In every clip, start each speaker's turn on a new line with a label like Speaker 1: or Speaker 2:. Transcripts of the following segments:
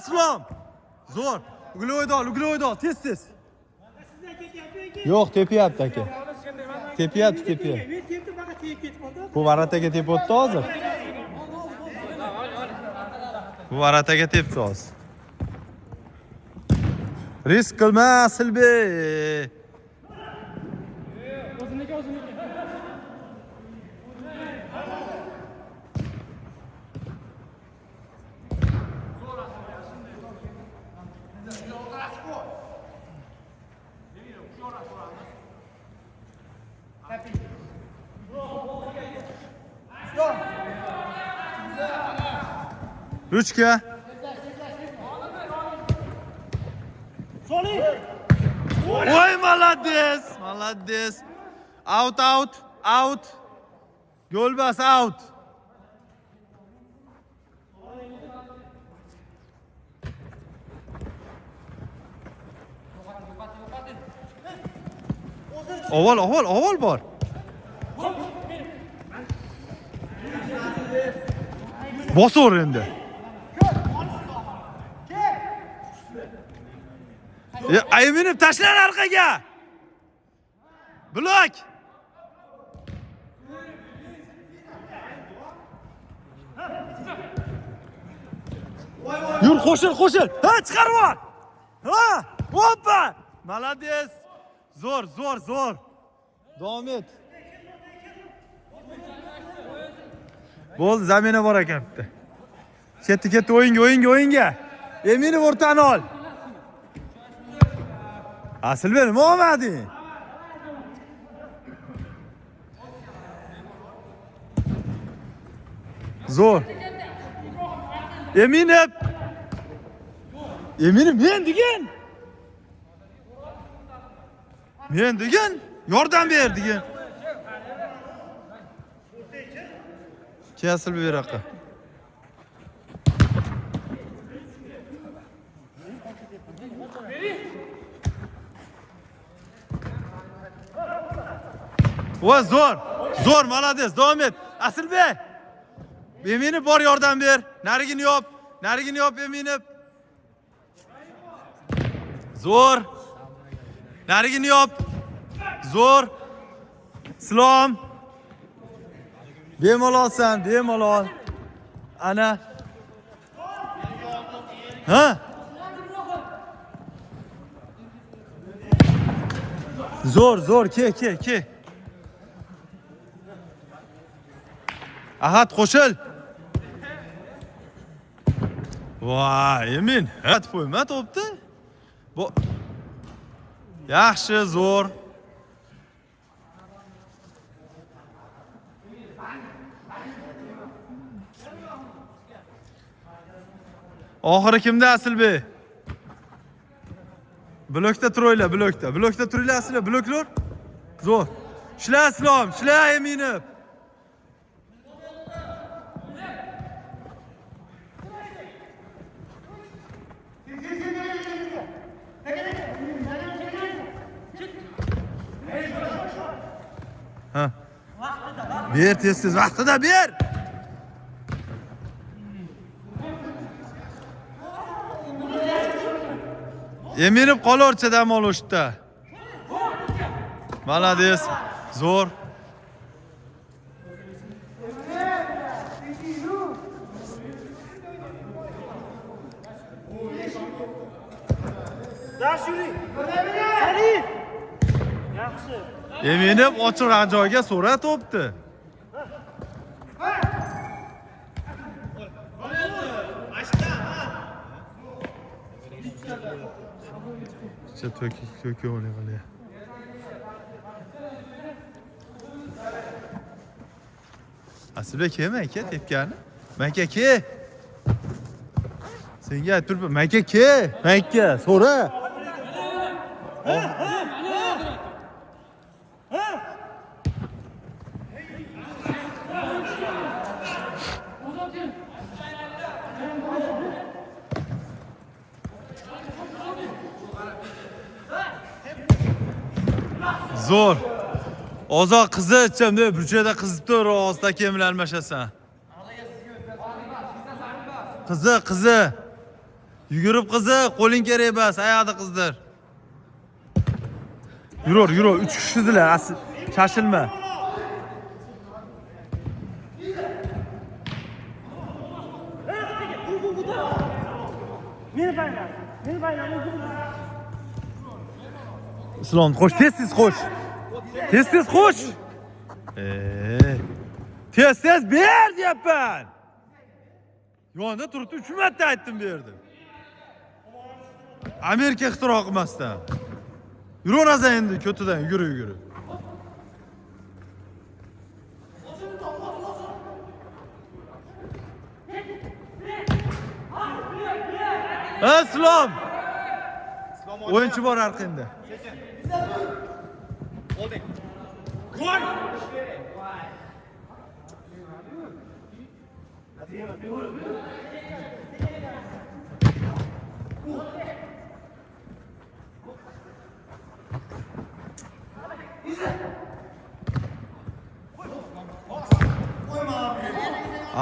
Speaker 1: Aslom. Zo'r. Uglovoyda ol, tez. Yo'q, tepyapti aka. Tepyapti. Bu varataga tepyapti hozir. Bu varataga tepdi hozir. Risk qilma, Silbey. Ruchka. Voy, молодец. Out. Yo'lbas out. Avval bor. Bosor endi. Ayminib tashlar orqaga. Blok. Yur, qo'shil. Ha, chiqarib ol. Ha, hoppa. Молодец. Zo'r. Davom et. Bo'ldi, zamina bor ekan bitta. Ketdi o'yinga. Eminov o'rtani ol. Silbey, nima olmading? Zo'r. Eminov men degan yordam ber degan. Kesil bu yoqqa. Va zo'r, молодец, davom et. Asilbey. Eminov bor, yordam ber. Narigini yop, Eminov. Zo'r. Narigini yop. Zo'r. Islom. Bemalol. Ana. Ha? Zo'r, ke. Ahad qo'shil. Voy, Emin, hat qo'yma to'pni. Bu yaxshi, zo'r. Oxiri kimda Asilbey? Blokda turaylar, blokda turinglar Asilbey, bloklar. Zo'r. Ishla Islom, ishla Eminov. Ha. Ber tez vaqtida ber. Eminov qolorcha dam olishda. Молодец. Zo'r. Eminov ochiq joyga so'ra to'pdi. To'ki o'ynaydi. Asilbey kelma aka tepgani. Maka ke. Senga aytib turibman, maka ke. Maka so'ra. Zo'r. Ozoq qizi ichimda burchada qizib tur, og'izda kim bilan almashasan. Qizi. Yugurib qiziq, qo'ling kerak emas, oyoqni qizdir. Yur, 3 kishidilar, shoshilma. Islom, qo'sh, tez qo'sh. Tez qo'sh. Tez ber deyapman. Yonda turibdi, 3 marta aytdim berdim. Amerika ixtiro qilmasdan. Yuraverasan endi ko'tidan yugurib. Islom. O'yinchi bor arqingda. Holding. Gol!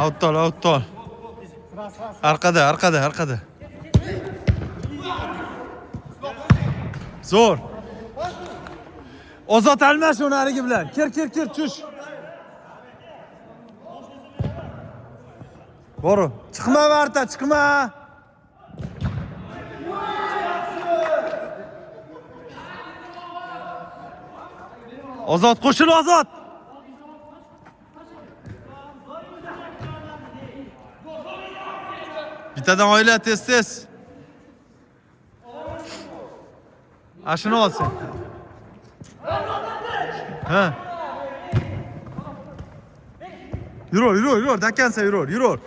Speaker 1: Outdol. Arkada. Zo'r. Ozod almash o'narigi bilan. Kir, tush. Boru, chiqma Varta, chiqma. Ozod qo'shil, Ozod. Bittadan oyla tez. Ashini olsin. Ha. Yur, dakansa yur.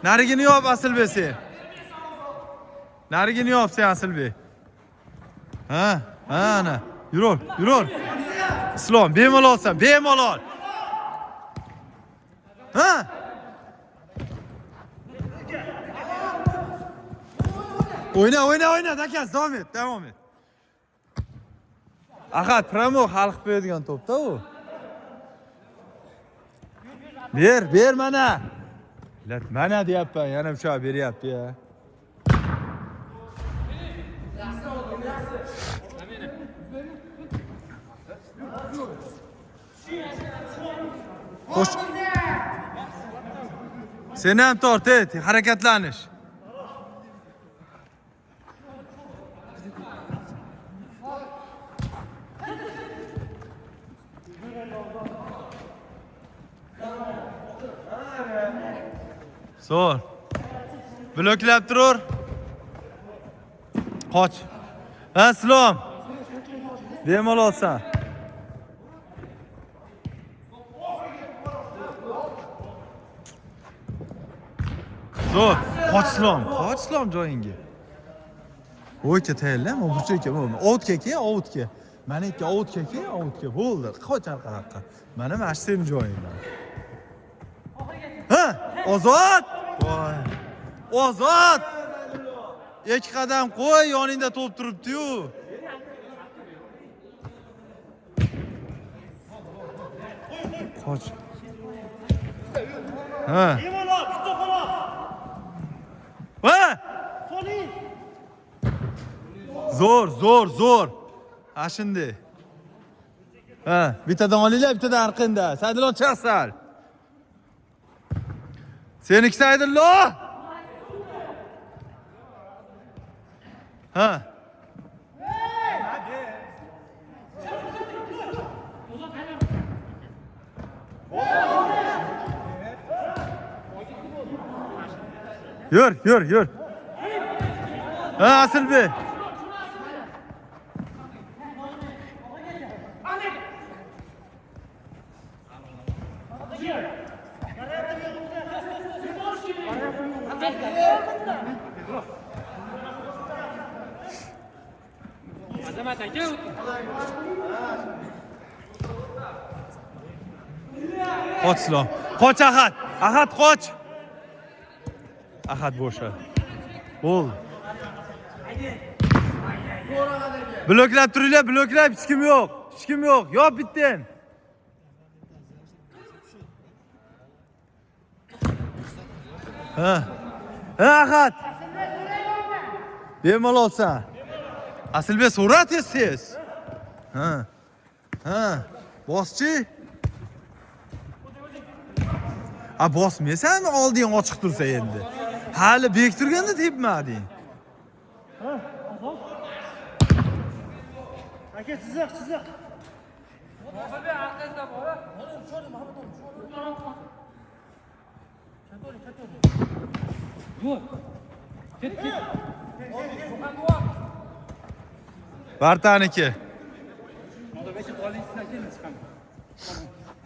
Speaker 1: Narigini yop Asilbek sen. Narigini yop sen Asilbek. Ha, ana. Yur. Islom, bemalol. Ha? O'yna, dakas, davom et. Ahad, Pramok hal qilib qo'yadigan to'pda u. Ber mana. Mana deyapman, yana o'sha beryapti ya. Xo'sh. Sen ham tort, harakatlanish. Zo'r. Bloklab turur. Qoch. Islom. Bemalolsan. Zo'r. Qoch Islom joyingga. O'yga tayyorlama, burchakka, outga. Mana ikki outga bo'ldi. Qoch orqaga. Mana seni joyingdan. Ha? Ozod! Voy. Ozod! 2 qadam qo'y, yoningda to'p turibdi-yu. Qoch. Ha. Va! Zo'r. Ashindi. Ha, bittadan olinglar, bittadan arqinda. Saydilon chiqsal. Seniki Saydillo. Ha. Yur. Ha, Asilbek. Qoch Islom. Qoch Ahad. Ahad qoch. Ahad bo'sha. Bo'l. Bloklab turinglar, hech kim yo'q. Yop bittin. Ha. Ahad. Bemalol olsan. Asilbek so'ra tez. Ha. Ha. Boschi. Bosmaysanmi olding ochiq tursa endi. Hali bek turganda tepmading.
Speaker 2: Aka chiziq.
Speaker 1: Bartaniki.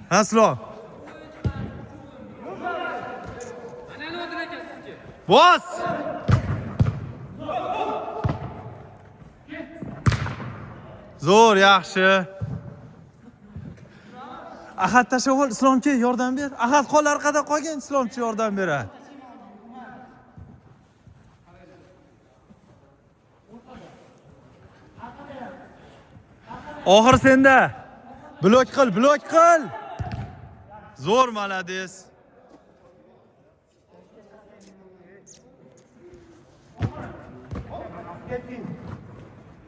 Speaker 1: Aslo. Bos! Zo'r, yaxshi. Ahad tashavvul Islomga yordam ber. Ahad qol orqada qolgan, Islomchi yordam beradi. Oxir senda. Blok qil. Zo'r, malades.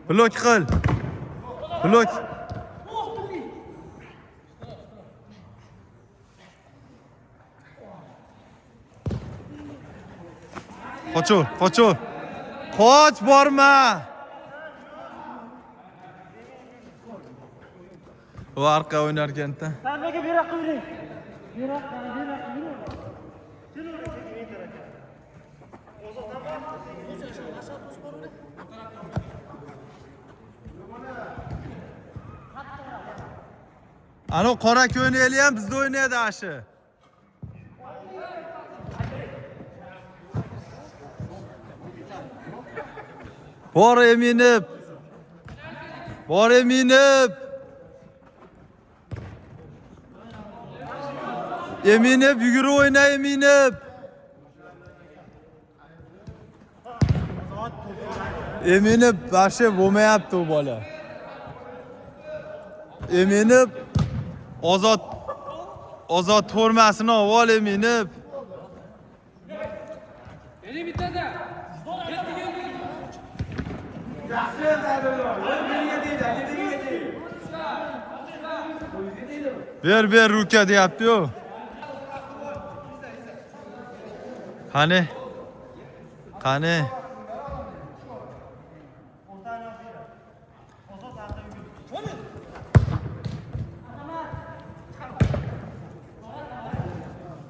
Speaker 1: Blok qil. Qochur. Qoch, borma. O arqa o'ynar ekanda.
Speaker 2: Sandaga beroq qo'ying. Beroq.
Speaker 1: Ano qora ko'ynakli ham bizda o'ynaydi ashi. Bor eminib. Eminib yugurib o'yna Eminib. Eminib bashi bo'lmayapti u bola. Eminib ozod formasini ol Eminib.
Speaker 3: Beni bitirdi.
Speaker 1: Ver ruka deyapti-yu. Qani?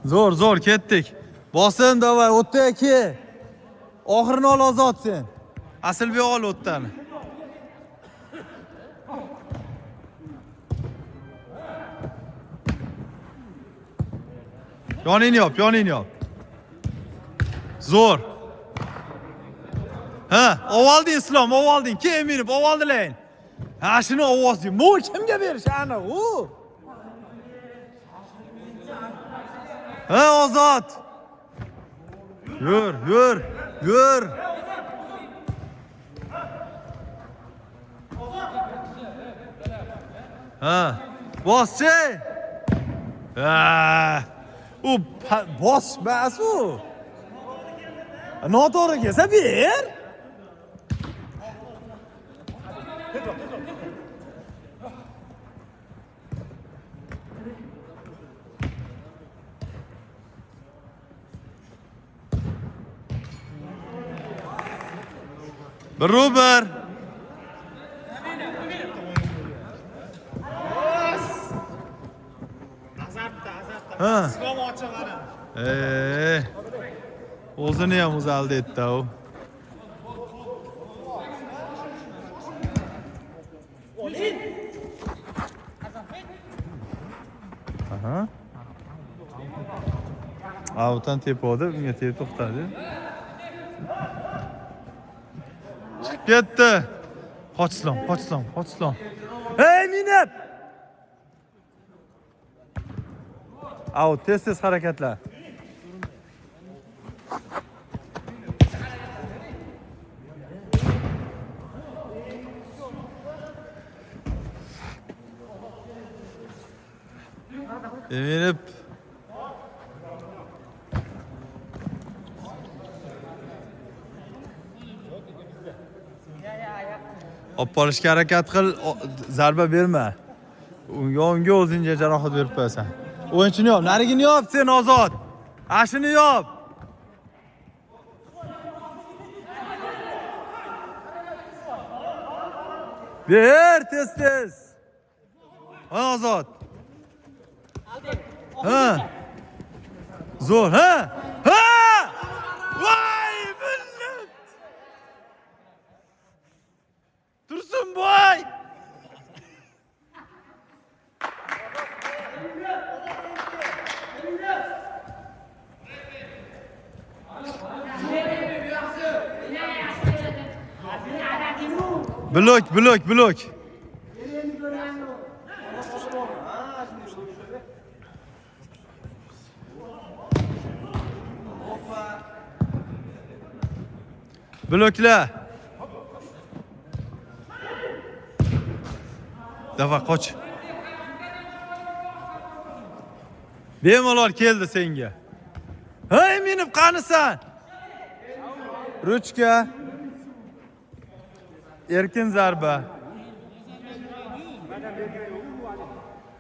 Speaker 1: Zo'r ketdik. Bosim davay, o'tda ki. Oxirini ol ozod sen. Asilbek ol o'tdan. Yonini yop. Zo'r. Ha, ovalding Islom, ovalding. Kim minib ovaldilaring. Ha, shuni ovozni. Mo kimga berish ana u? Ha, ozod. Yur. Ha, boschi. Ha. U bosmas u. Noto'g'ri kelsa ber. Bir. Ha.
Speaker 2: Islom ochiqlari.
Speaker 1: O'zini ham uzaldi etdi u. Aha. Avtan tepodi, bunga tep to'xtadi. Chiqib ketdi. Qoch Islom. Ey, minib! Tez harakatlar. Eminib. Olib qolishga harakat qil, zarba berma. Unga o'zingga jarohat berib qo'yasan. O'yinchini yop, narigini yop, sen Ozod. Ashini yop. Ber tez. Ozod. Ha. Zo'r, ha? Ha! Voy, millat! Tursunboy! Blok. Blokla. Davay qoch. Bemalol keldi senga. Hey, minib qanisan? Ruchka. Erkin zarba.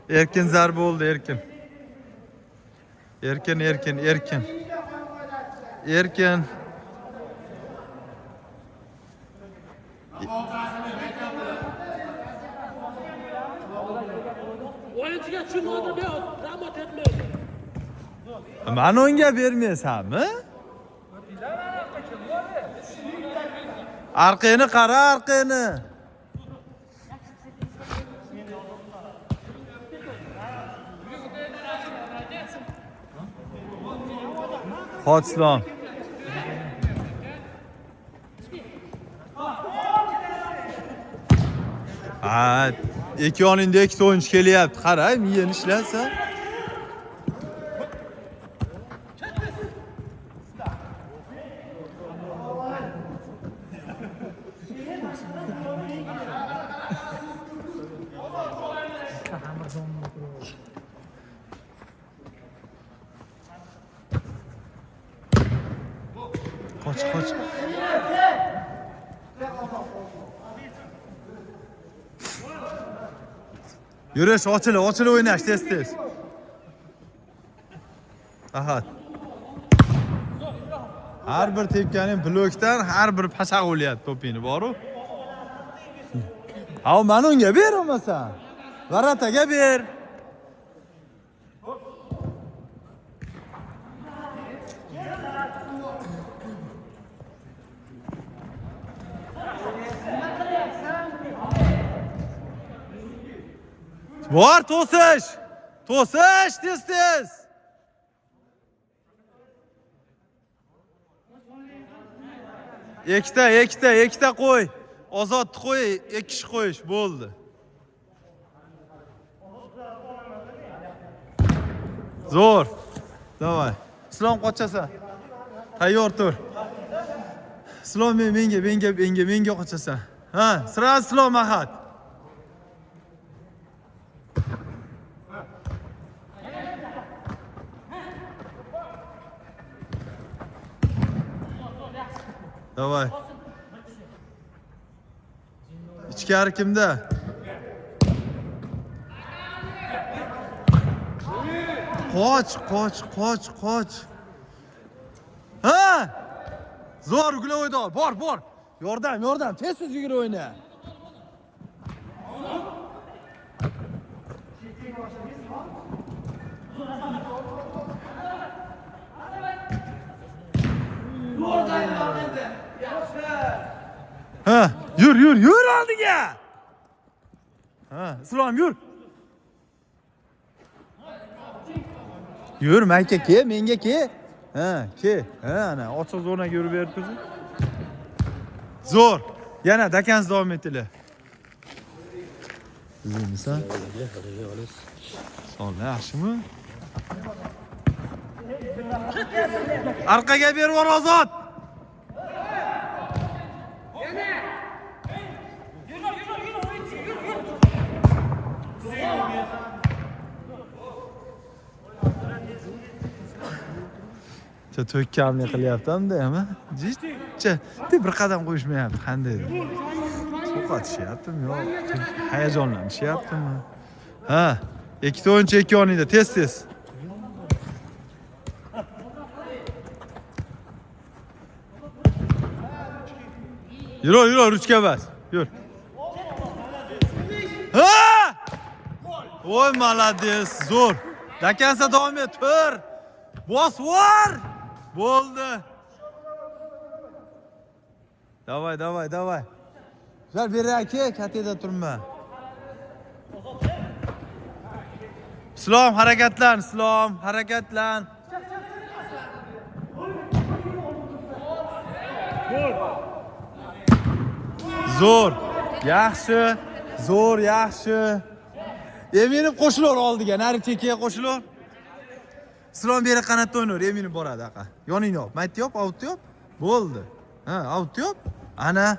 Speaker 1: Erkin zarba oldu, erkin. Erkin.
Speaker 2: O'yinchiga chunnoda ber, rahmat etmaydi.
Speaker 1: Mana unga bermaysanmi? Arqani qara, arqani. Qochslon. Ha, ikki yoningda ikkita o'yinchi kelyapti. Qara, miyani ishlatsa. Qoch. Yurish, ochilib o'ynash tez. Ahad. Har bir tepganing blokdan har bir pashaq o'lyapti to'pingni, boru. Ha, mana unga ber olmasan. Varataga ber. Bor, to'sish tez. Ikkita qo'y. Ozodni qo'y, ikki kishi qo'yish bo'ldi. Zo'r. Davay. Islom qochasan. Tayyor tur. Islom menga qochasan. Ha, sraz Islom Ahad. Davay. İçkari kimde? Qoch. Ha! Zo'r gula o'yda. Bor. Yordam. Tez yugurib o'yna. Ha, yur oldiga. Ha, Islom yur. Yur, menga ke. Ha, ke. Ha, ana, ochiq zo'rnaga yurib berib tursin. Zo'r. Yana dakansiz davom etinglar. Bizmisan? Sonlar yaxshimi? Arqaga berib yubor Ozod. To'kkamlik qilyapti-da, ama. Jichcha, bir qadam qo'yishmayapti. Qanday? Sovqotishyaptimi yo? Hayajonlanishyaptimi? Ha, ikkita o'yinchi ikki o'rnida tez. Yur, ruchka bas. Yur. Ha! Voy, молодец, zo'r. Dakansa davom et, tur. Bos, vor! Bo'ldi. Davay. Güzel bir aka, kateda turma. Islom, harakatlan. Zo'r. Yaxshi. Eminib qo'shilur oldiga, nari chekiga qo'shilur. Islom beri qanotda o'ynayver, Eminib boradi aqa. Yoningni yop, mayt yop, out yop. Bo'ldi. Ha, out yop. Ana.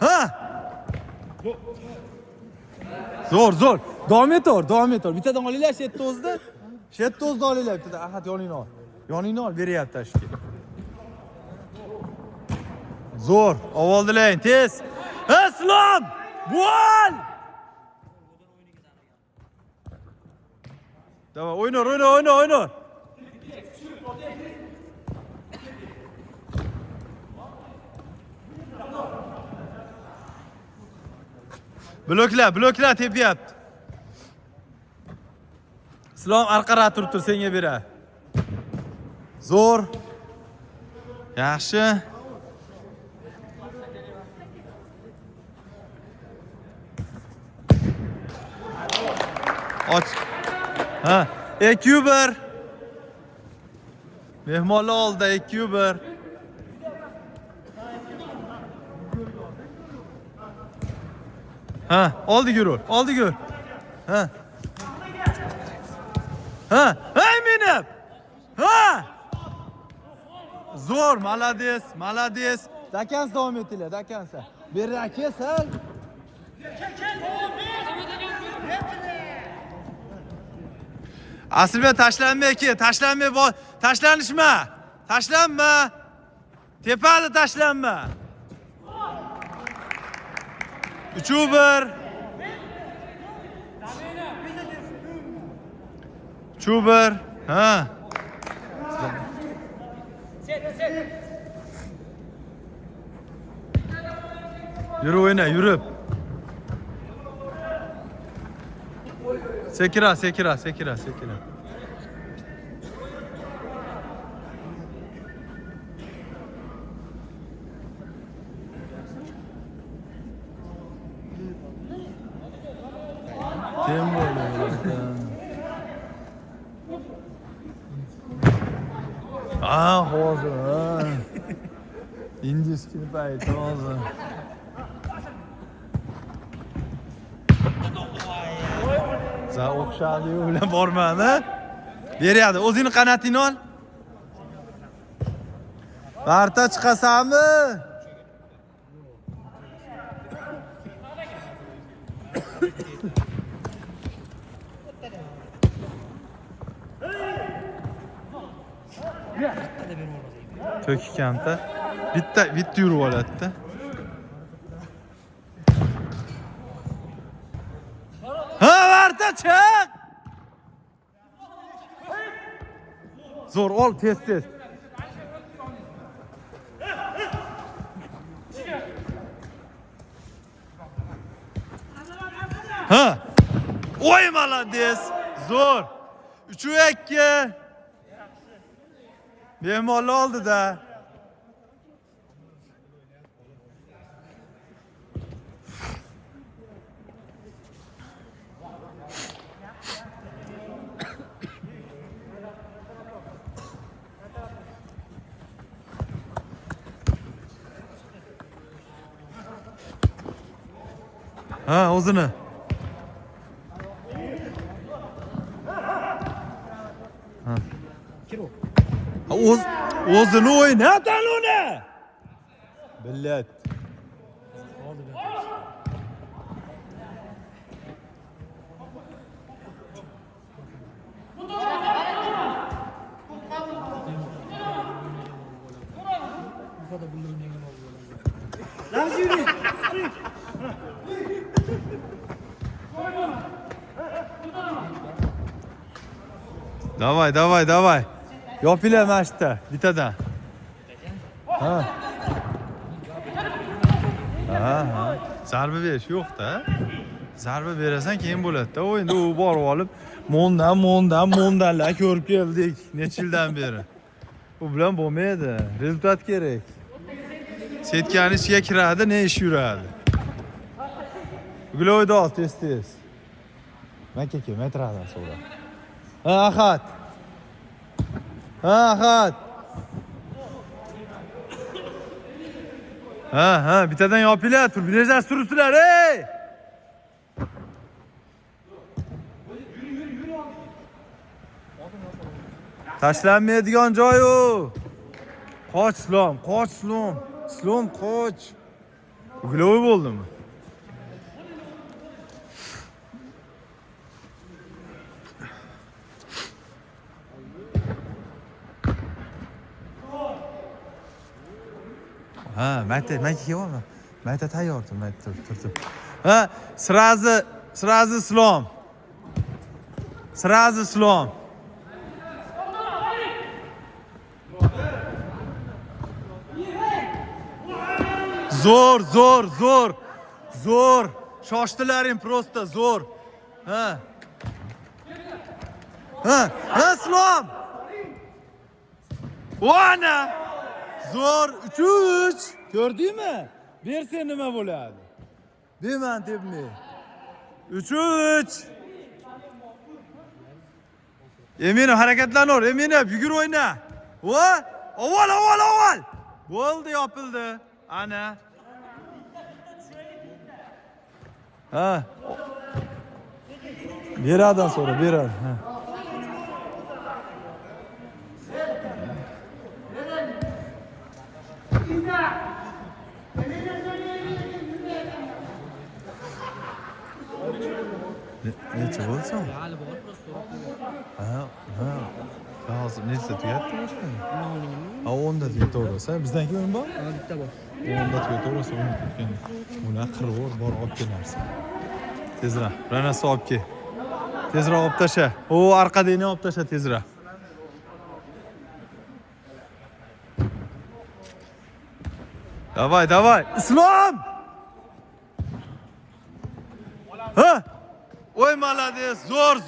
Speaker 1: Ha! Zo'r. Davom etor. Bittadan olinglar, shetda o'zda. Shetda o'zda olinglar bittadan. Ahad yoningni ol, beryapti tashki. Zo'r, ovoldilang, tez. Islom! Gol! Davay, o'ynar. Blokla tepyapti. Islom arqara turibdi, senga berar. Zo'r. Yaxshi. Och. Ha, 2-1. Mehmonlar oldida 2-1. Ha, oldi yur. Ha. Hey minib. Ha! Zo'r, молодец. Dakans davom etinglar, dakansa. Berra kesal. Aslida tashlanma. Tepali tashlanma. 3-1. 3-1. Ha. Yürü oyna, yürü. Sekira. Tempo. Hozir. Indiski payt hozir. Za o'xshadi bilan bormadi. Beradi, o'zingni qanotingni ol. Barta chiqasanmi? To'ki kamta. Bitta yurib oladi-da. Ha, Barta chiq. Zo'r ol, tez. Ha! Oy, молодец. Zo'r. 3-2. Mehmonlar oldida. Ha, o'zini. Ha. O'zini o'ynatan uni. Billat. Davay. Yopinglar mana shu yerda, bittadan. Ha. Zarba berish yo'q-da. Zarba berasan keyin bo'ladi-da. O'yinda u borib olib, mondanlar ko'rib keldik necha yildan beri. Bu bilan bo'lmaydi. Rezultat kerak. Setkani ichiga kiradi, ne ish yuradi. Gloyda ol tez. Makaka metradan so'ra. Ha, Ahad. Ha, bittadan yopinglar, turbinajdan suribsizlar, ey! Tashlanmaydigan joy u. Qoch, Islom. Islom, qoch. Gloy bo'ldimi? Ha, mayta kelma. Mayta tayyor tur, tur. Ha, srazi Islom. Zo'r. Shoshdilaring prosta zo'r. Ha, Islom. Ona! Zo'r 3-3. Ko'rdingmi? Bersa nima bo'ladi? Deman tepmay. 3-3. Eminov harakatlanur. Eminov yugur o'yna. Va! Avval. Bo'ldi, yopildi. Ana. Ha. Beradan sonra beradi. Ha. Necha bo'lsa?
Speaker 2: Hali bor, prosta
Speaker 1: Ha. Hozir necha tugatdi boshqa? Ha, 10 da tugataversa, bizdanki o'yin bor?
Speaker 2: Ha, bitta bor.
Speaker 1: 10 da tugataversa, uni tutgan. Uni qirg'or bor olib kelarsan. Tezroq, ranasi olib kel. Tezroq olib tasha. O, orqadagini olib tasha tezroq. Davay. Islom! Ha! Oy, malades, zo'r.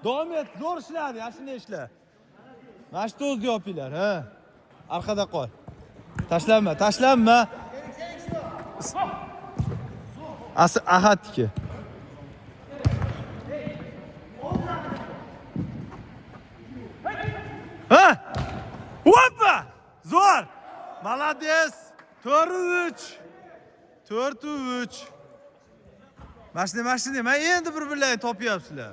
Speaker 1: Davom et, zo'r ishladi, yaxshini ishla. Mana shu o'zga yopinglar, ha. Orqada qol. Tashlanma. Ahadniki. Ha! Hoppa! Zo'r! Malades! 4-3. Mashina, men endi bir-birlarini topyapsizlar.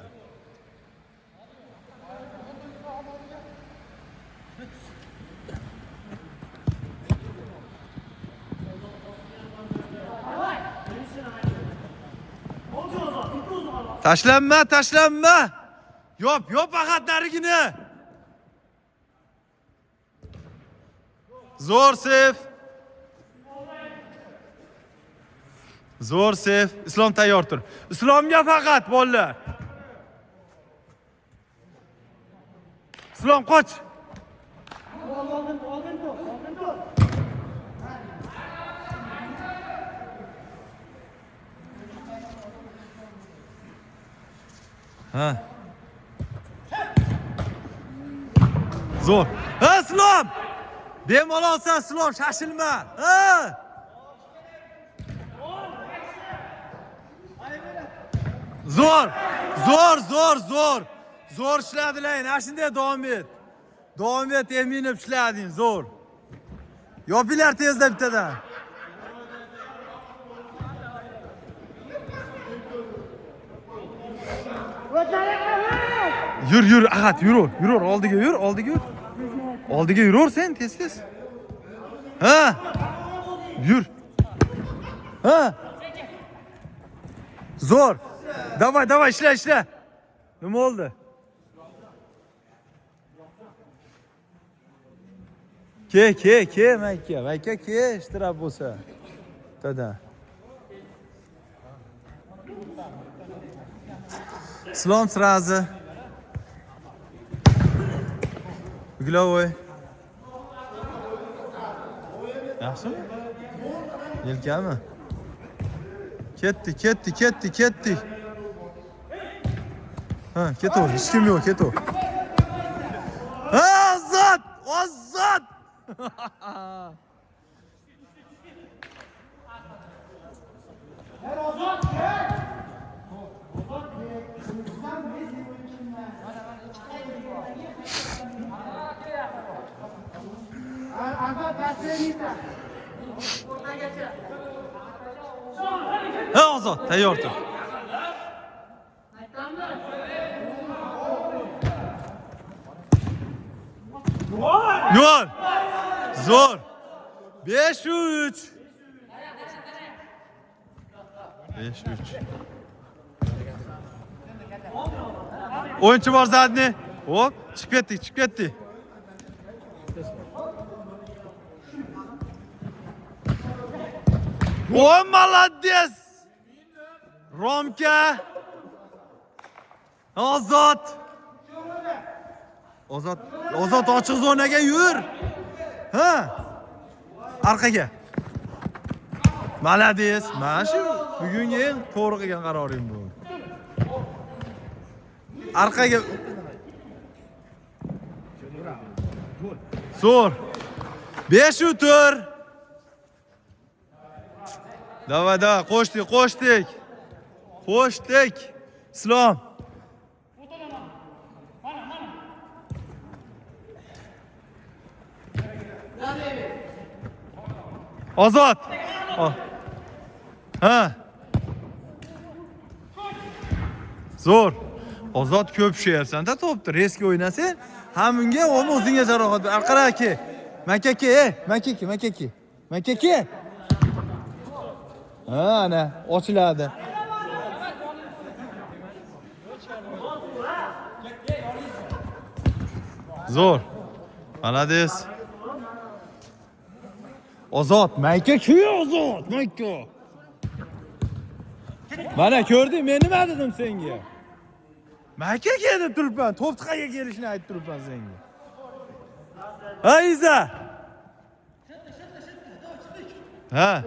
Speaker 1: Tashlanma. Yop ahadlarigini. Zo'r sef. Islom tayyor tur. Islomga faqat bolalar. Islom qoch. Ha. Zo'r. Ha, Islom. Bemalol sen Islom, shoshilma. Ha. Zo'r. Zo'r ishladilar. Ana shunday davom et. Eminib ishlading, zo'r. Yopinglar tezda bittadan. Yur, Ahad, yur, oldiga yur. Oldiga yur sen tez. Ha? Yur. Ha? Zo'r. Davay, ishla. Nima oldu? Ke, Mayka, ishtirab bo'lsa. Tada. Islom srazi. Uyg'lavoy. Yaxshimi? Yelkami? Ketdi. Ha, ketaver. Hech kim yo'q, ketaver. Ha, Ozod! Ha, Ozod, tayyor tur. Yo'l. Zo'r. 5-3. 5-3. O'yinchi bor zadni. Hop, chiqib ketdi. O, молодец! Romka. Ozod ochiq zonaga yur. Ha? Arqaga. Молодец. Mana shu bugungi eng to'g'ri qilgan qaroring bu. Arqaga. Zo'r. 5-4. Davay, qo'shdik. Islom. Ozod. Ha. Zo'r. Ozod ko'p sheyapsan-da to'pni. Reski o'ynasang, ham unga ham o'zingga jarohat. Arqaraki. Makaki. Ha, ana, ochiladi. Zo'r. Молодец. Ozod, mayka. Mana ko'rding, men nima dedim senga? Mayka deb turibman, to'pni qayerga kelishini aytib turibman senga. Ha, Iza. Ha.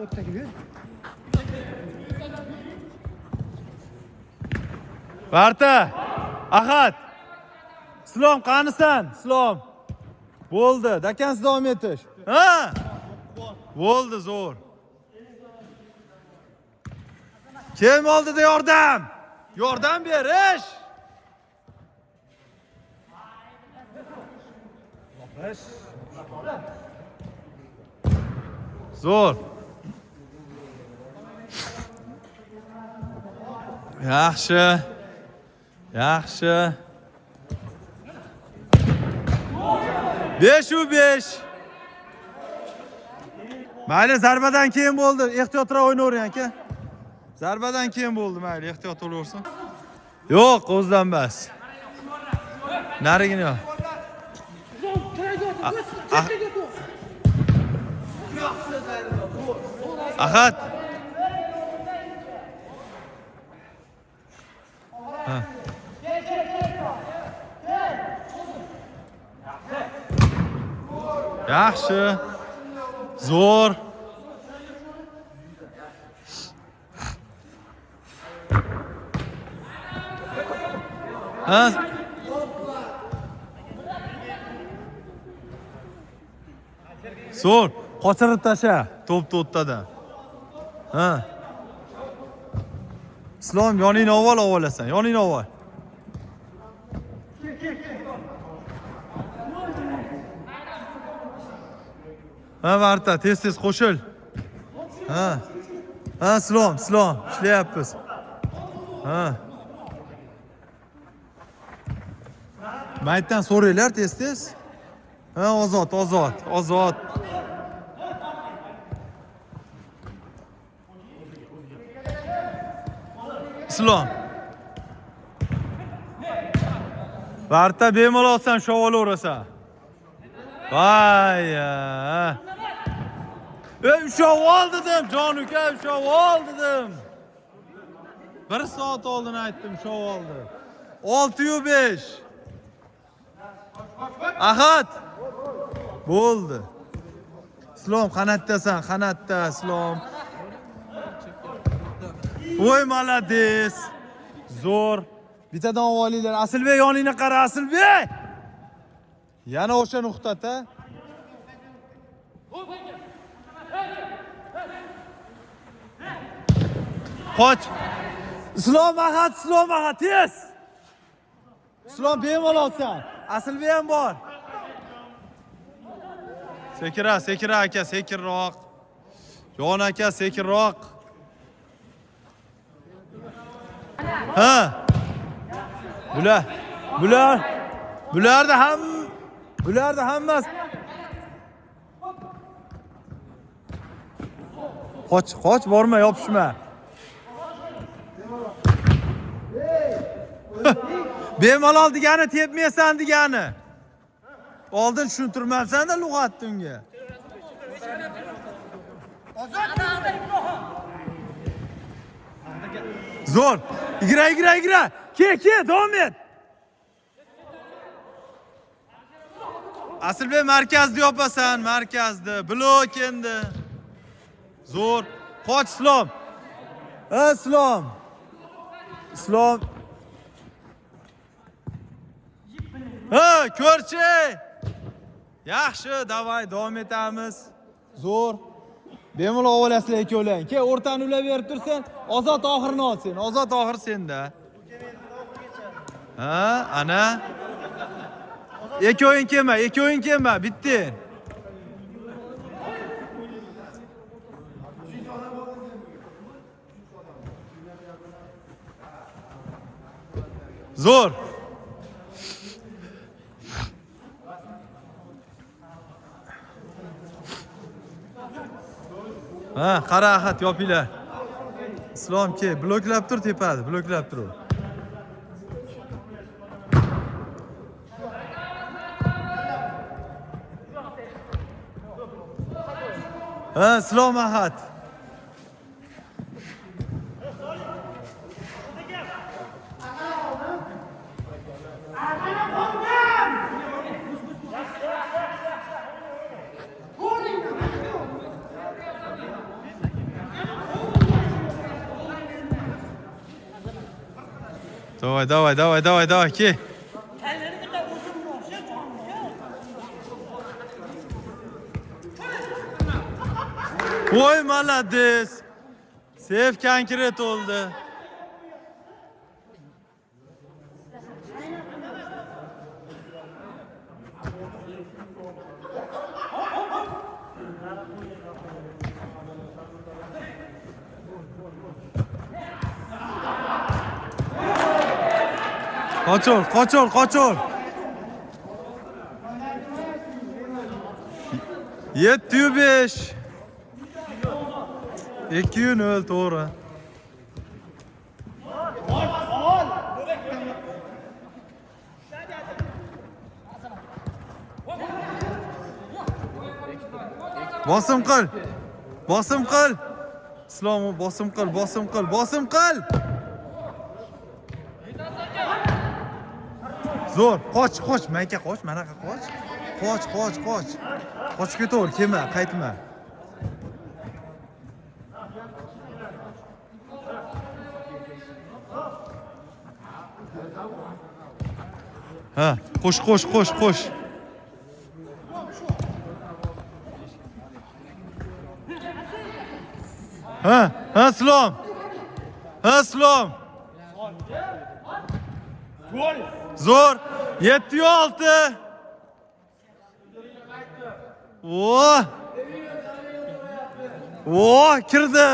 Speaker 1: Barta. Ahad. Islom, qanisan? Islom. Bo'ldi, dakansiz davom etish. Ha? Bo'ldi, zo'r. Kim oldida yordam? Yordam berish. Zo'r. Yaxshi. 5-5. Mayli, zarbadan keyin bo'ldi. Ehtiyotroq o'ynayvering aka. Zarbadan keyin bo'ldi, mayli, ehtiyot bo'laversin. Yo'q, o'zdan bas. Narigini yo'q. Ahad. Ha. Yaxshi. Zo'r. Ha. Zo'r. Qochirib tasha. To'pni o'tdadan. Ha. Islom, yoningni avval. Yoningni avval. Ha, Barta, tez qo'shil. Ha. Islom, ishlayapmiz. Ha. Maytdan so'ranglar tez. Ha, ozod. Islom. Barta, bemalol olsan, shovol o'rasan. Vay. Shovol dedim, jon uka, shovol dedim. 1 soat oldin aytdim, shovol deb. 6-5. Ahad. Bo'ldi. Islom qanotdasan, qanotda Islom. Voy malades. Zo'r. Bittadan olinglar. Asilbek yoningga qara, Asilbek. Yana o'sha nuqtada. Qoch. Islom Ahad, tez. Islom bemalolsan. Asilbek ham bor. Sekira aka, sekirroq. Jon aka, sekirroq. Ha. Bularda hammasi. Qoch, borma, yopishma. Bemalol degani tepmaysan degani. Oldin tushuntirmabsan-da lug'atni unga. Zo'r. Igra. Ke, davom et. Asilbek markazda yopasan, markazda. Blok endi. Zo'r. Qoch Islom. Islom. Ko'rchi. Yaxshi, davay, davom etamiz. Zo'r. Bemalol olasizlar ikkovlang. Ke, o'rtani ulab berib tursan, Ozod oxirini ol sen. Ozod oxir senda. Ana. Ikki o'yin kelma, bitti. Zo'r. Qara Ahad yopinglar. Islom ke, bloklab tur tepada, bloklab tur. Islom Ahad. Давай, ke. Voy malades. Sev konkret oldu. Qochol. 705. 2-0 to'g'ri. Bosim qil. Islom, bosim qil. Zo'r, qoch, mayka qoch, manaqa qoch. Qoch. Qochib ketaver, kelma, qaytma. Qo'sh. Islom. Zo'r. 7-6. Kirdi.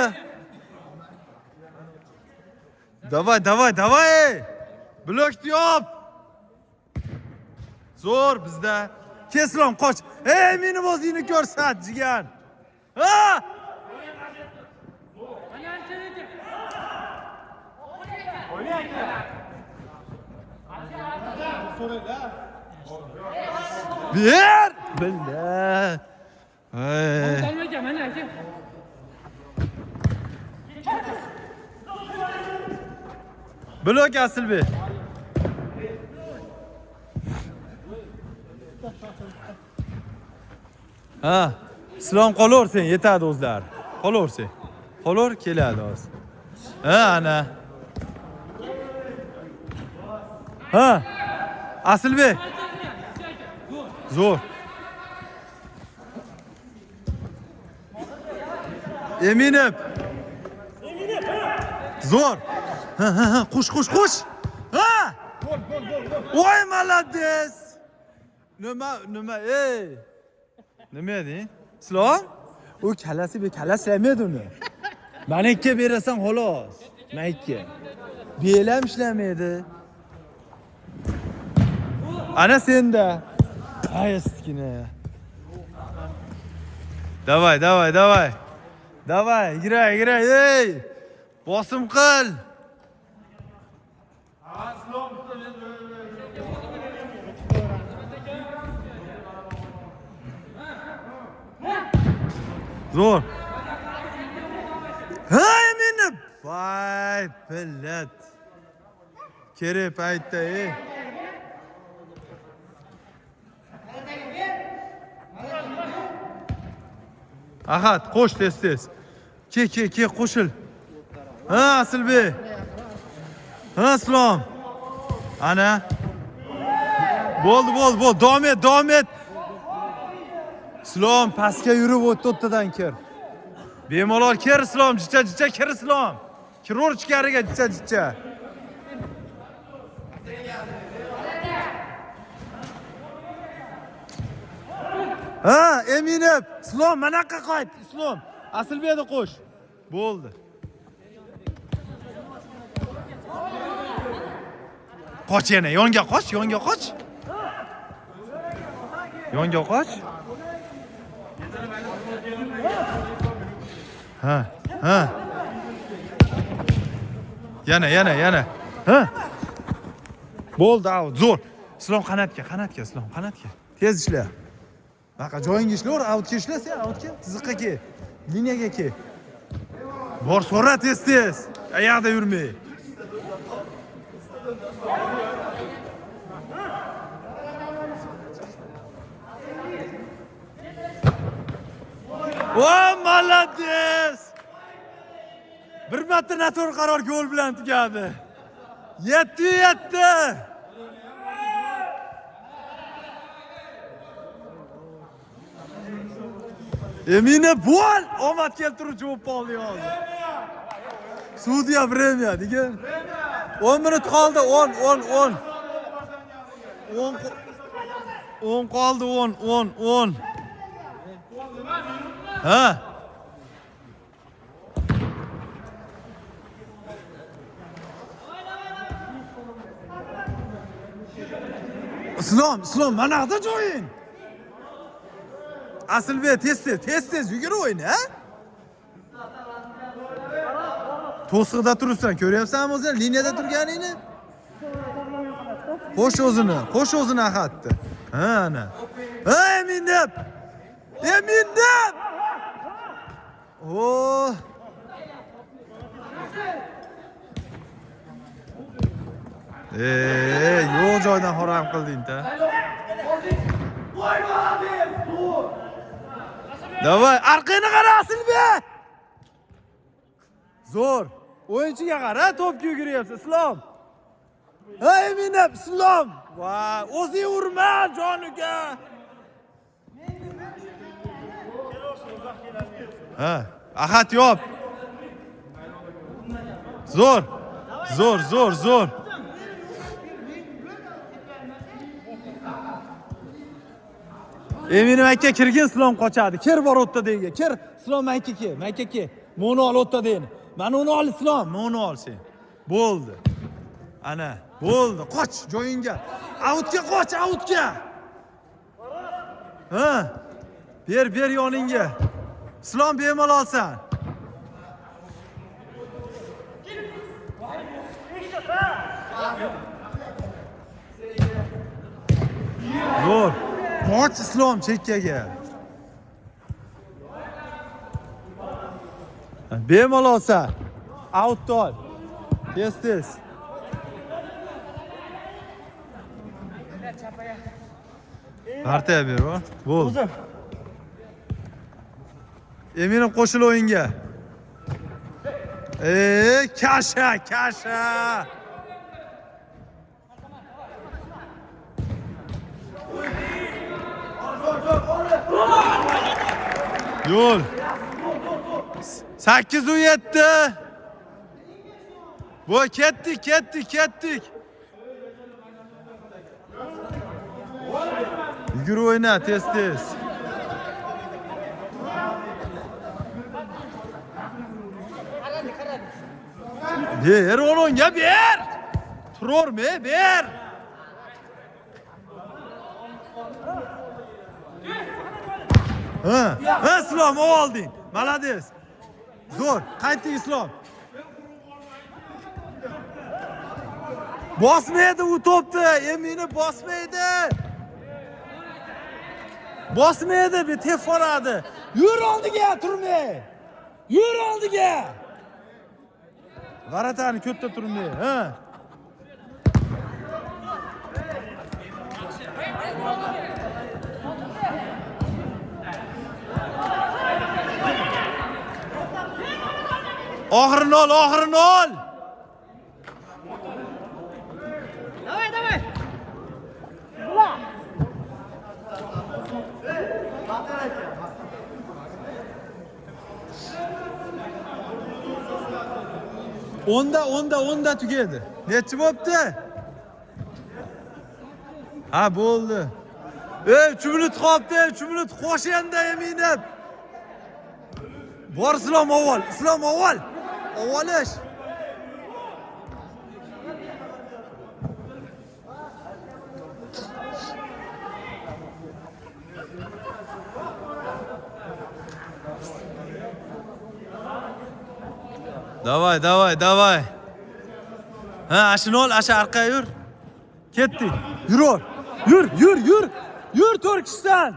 Speaker 1: Davay. Blokni yop. Zo'r bizda. Keslom qoch. Meni o'zingni ko'rsat, jigan. Ber! Billah. Blok Asilbek. Ha, islom qolaversin, yetadi o'zlari. Qolaversin. Qolar keladi hozir. Ha, ana. Ha. Asilbek. Zo'r. Eminib. Zo'r. Ha, qush. Ha! Voy, malades. Nima, ey. Nima eding? Islom? U kalasi emedi uni. Mana ikki berasan xolos. Men ikki. Belam ishlamaydi. Ana senda. Ayastkina. Davay. Davay, yig'ra, ey. Bosim qil. Zo'r. Hay meni. Voy, pillat. Kerak paytda, ey. Ahad, qo'sh tez. Ke, qo'shil. Ha, Asilbek. Ha, Islom. Ana. Bo'ldi. Davom et. Islom, pastga yurib o'tdan kir. Bemalol kir Islom, jicha kir Islom. Kirur ichkariga jicha. Ha, Eminib. Islom, mana yoqqa qayt. Islom, Asilbekni qo'sh. Bo'ldi. Qoch yana, yonga qoch. Yonga qoch. Ha. Yana. Ha. Bo'ldi, zo'r. Islom qanotga, Islom, qanotga. Tez ishla. Baqa joyingga ishla, outga ishla, outga. Chiziqqa kel. Liniyaga kel. Bor, so'ra tez. Oyoqda yurmay. Voy, malades! Bir marta noto'g'ri qaror gol bilan tugadi. 7-7. Emine bol! Omad keltiruvchi bo'lib qoldi hozir. Sudya время degan. 10 minut qoldi, 10. 10 qoldi, 10. Ha? Islom, mana yoqda joying. Asilbek, tez yugurib o'yna, ha? To'siqda turibsan, ko'ryapsanmi o'zing liniyada turganingni? Qo'sh o'zini Ahadni. Ha, ana. Ha, Eminib. Oh. Yo'q joydan harom qilding-da. Davay, arqangni qara Asilbek. Zo'r. O'yinchiga qara, to'pga yuguryapsan, Islom. Ha, Eminib, Islom. Voy, o'zing urma joniga. Ha, Ahad yop. Zo'r. Eminim aka kirgin Islom qochadi. Kir bor o'tda deyga. Kir Islom aka ke. Meni ol o'tda deyni. Mana uni ol Islom, meni ol sen. Bo'ldi. Ana, bo'ldi. Qoch joyingga. Outga qoch, outga. Ha. Ber yoningga. Islom bemalolsan. Zo'r. Qoch Islom chekkaga. Bemalolsan. Out ol. Partiya ber, o. Bo'ldi. Eminim qo'shil o'yinga. Kasha. Yo'l. 8-7. Bu ketdik. Yugurib o'yna, tez. Ber o'g'longa ber. Turormi? Ber. Ha, Islom olding. Malades. Zo'r. Qaytdik Islom. Bosmaydi u to'pni. Emini bosmaydi. Bosmaydi, bir tep boradi. Yur oldiga, turmay. Yur oldiga. G'aratani ko'tda turmay, ha? Oxirini ol.
Speaker 3: Давай.
Speaker 1: Onda tugadi. Nechi bo'pti? Ha, bo'ldi. 3 minut qoldi. 3 minut qo'shanda eminib. Bor Islom avval. Avvalish. Davay. Ha, ashini ol, orqaga yur. Ketdik. Yur 4 kishidan.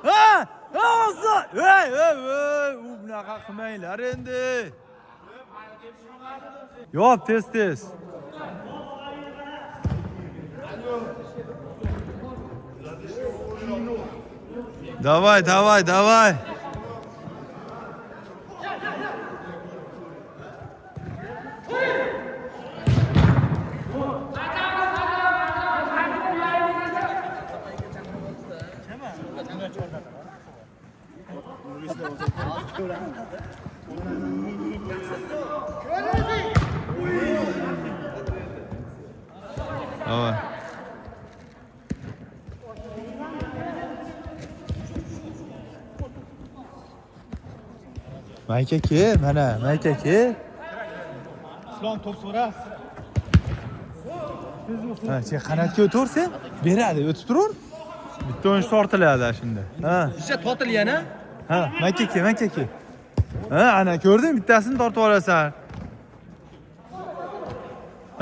Speaker 1: Ha, hozir. U bunaqa qilmanglar endi. Yo'q, tez. Davay. Davay. Mayka ke.
Speaker 4: Islom top so'ra.
Speaker 1: Ha, sen qanotga o'tirsang, beradi, o'tib turur. Bitta o'yin tortiladi shunda. Ha.
Speaker 4: Isha tortilgan-a?
Speaker 1: Ha, mayka ke. Ha, ana ko'rding, bittasini tortib olasan.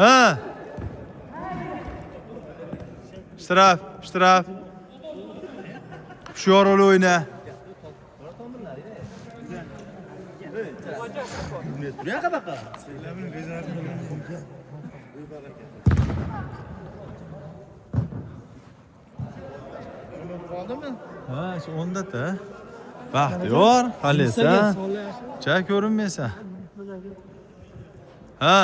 Speaker 1: Ha. Shtraf. Hushyor ol o'yna.
Speaker 4: Buyoqqa baqa.
Speaker 1: Ha, shu o'ndata. Baxtiyor, qalesan. Cha ko'rinmaysan. Ha.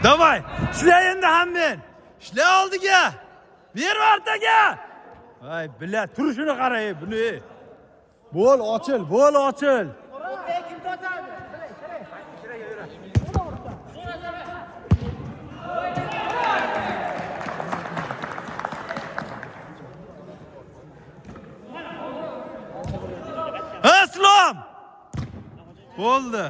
Speaker 1: Davay, ishla endi hammen. Ishla oldiga. Ber ortaga. Voy, bila, turishini qarang buni. Bo'l ochil. Islom! Bo'ldi.